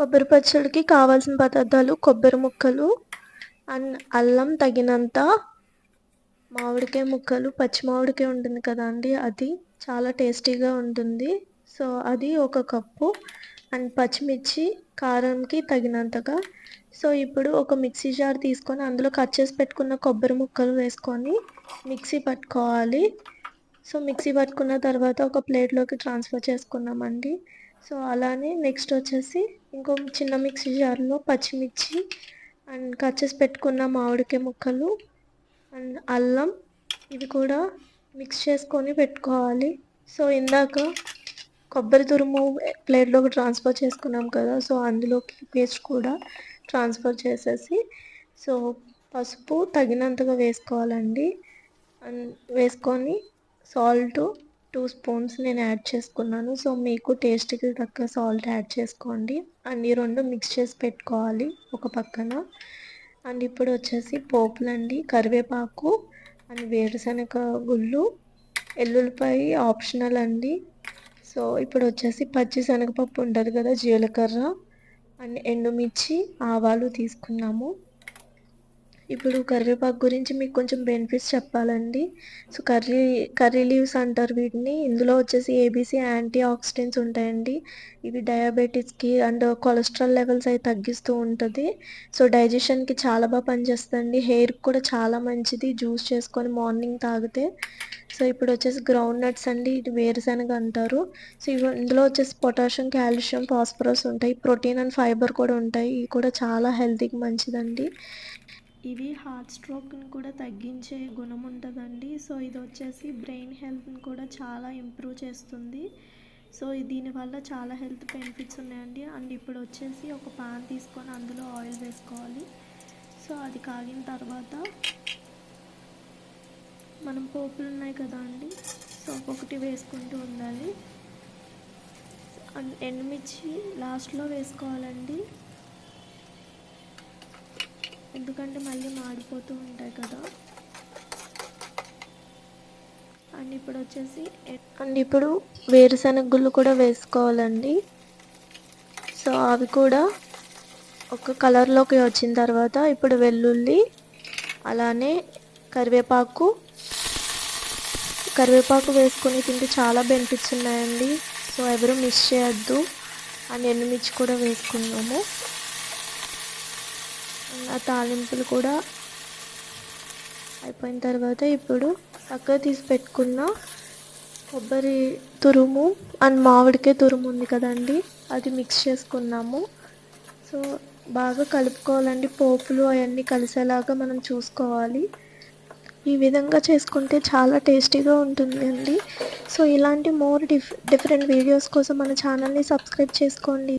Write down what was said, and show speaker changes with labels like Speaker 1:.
Speaker 1: కొబ్బరి పచ్చడికి కావాల్సిన పదార్థాలు కొబ్బరి ముక్కలు అండ్ అల్లం తగినంత, మామిడికాయ ముక్కలు, పచ్చి మామిడికాయ ఉంటుంది కదా అండి, అది చాలా టేస్టీగా ఉంటుంది. సో అది 1 కప్పు అండ్ పచ్చిమిర్చి కారంకి తగినంతగా. సో ఇప్పుడు ఒక మిక్సీ జార్ తీసుకొని అందులో కట్ చేసి పెట్టుకున్న కొబ్బరి ముక్కలు వేసుకొని మిక్సీ పట్టుకోవాలి. సో మిక్సీ పట్టుకున్న తర్వాత ఒక ప్లేట్లోకి ట్రాన్స్ఫర్ చేసుకున్నామండి. సో అలానే నెక్స్ట్ వచ్చేసి ఇంకో చిన్న మిక్సీ జార్లో పచ్చిమిర్చి అండ్ కట్ చేసి పెట్టుకున్న మామిడికాయ ముక్కలు అండ్ అల్లం ఇవి కూడా మిక్స్ చేసుకొని పెట్టుకోవాలి. సో ఇందాక కొబ్బరి తురుము ప్లేట్లోకి ట్రాన్స్ఫర్ చేసుకున్నాం కదా, సో అందులోకి పేస్ట్ కూడా ట్రాన్స్ఫర్ చేసేసి సో పసుపు తగినంతగా వేసుకోవాలండి. అండ్ వేసుకొని సాల్ట్ 2 స్పూన్స్ నేను యాడ్ చేసుకున్నాను. సో మీకు టేస్ట్కి తగ్గ సాల్ట్ యాడ్ చేసుకోండి. అండ్ ఈ 2 మిక్స్ చేసి పెట్టుకోవాలి ఒక పక్కన. అండ్ ఇప్పుడు వచ్చేసి పోపులండి, కరివేపాకు అండ్ వేరుశనగ గుళ్ళు, ఎల్లుల్లిపాయ ఆప్షనల్ అండి. సో ఇప్పుడు వచ్చేసి పచ్చి శనగపప్పు ఉంటుంది కదా, జీలకర్ర అండ్ ఎండుమిర్చి, ఆవాలు తీసుకున్నాము. ఇప్పుడు కరివేపాకు గురించి మీకు కొంచెం బెనిఫిట్స్ చెప్పాలండి. సో కర్రీ లీవ్స్ అంటారు వీటిని. ఇందులో వచ్చేసి ఏబీసీ యాంటీ ఆక్సిడెంట్స్ ఉంటాయండి. ఇవి డయాబెటీస్కి అండ్ కొలెస్ట్రాల్ లెవెల్స్ అవి తగ్గిస్తూ ఉంటుంది. సో డైజెషన్కి చాలా బాగా పనిచేస్తుంది. హెయిర్కి కూడా చాలా మంచిది జ్యూస్ చేసుకొని మార్నింగ్ తాగితే. సో ఇప్పుడు వచ్చేసి గ్రౌండ్ నట్స్ అండి, ఇది వేరుశనగ అంటారు. సో ఇందులో వచ్చేసి పొటాషియం, కాల్షియం, ఫాస్ఫరస్ ఉంటాయి. ప్రోటీన్ అండ్ ఫైబర్ కూడా ఉంటాయి. ఇవి కూడా చాలా హెల్తీకి మంచిదండి. ఇవి హార్ట్ స్ట్రోక్ని కూడా తగ్గించే గుణం ఉంటుందండి. సో ఇది వచ్చేసి బ్రెయిన్ హెల్త్ని కూడా చాలా ఇంప్రూవ్ చేస్తుంది. సో దీనివల్ల చాలా హెల్త్ బెనిఫిట్స్ ఉన్నాయండి. అండ్ ఇప్పుడు వచ్చేసి ఒక పాన్ తీసుకొని అందులో ఆయిల్ వేసుకోవాలి. సో అది కాగిన తర్వాత మనం పోపులు ఉన్నాయి కదా అండి, సో ఒక్కొక్కటి వేసుకుంటూ ఉండాలి. అండ్ ఎండుమిర్చి లాస్ట్లో వేసుకోవాలండి, ఎందుకంటే మళ్ళీ మాడిపోతూ ఉంటాయి కదా. అండ్ ఇప్పుడు వచ్చేసి వేరుశనగ గుళ్ళు కూడా వేసుకోవాలండి. సో అవి కూడా ఒక కలర్లోకి వచ్చిన తర్వాత ఇప్పుడు వెల్లుల్లి, అలానే కరివేపాకు వేసుకొని తింటే చాలా బెనిఫిట్స్ ఉన్నాయండి. సో ఎవరు మిస్ చేయొద్దు. అండ్ ఎండుమిర్చి కూడా వేసుకున్నాము. ఆ తాలింపులు కూడా అయిపోయిన తర్వాత ఇప్పుడు పక్కన తీసి పెట్టుకున్న కొబ్బరి తురుము అండ్ మామిడికాయ తురుము ఉంది కదండి, అది మిక్స్ చేసుకున్నాము. సో బాగా కలుపుకోవాలండి. పోపులు అవన్నీ కలిసేలాగా మనం చూసుకోవాలి. ఈ విధంగా చేసుకుంటే చాలా టేస్టీగా ఉంటుంది అండి. సో ఇలాంటి మోర్ డిఫరెంట్ వీడియోస్ కోసం మన ఛానల్ని సబ్స్క్రైబ్ చేసుకోండి.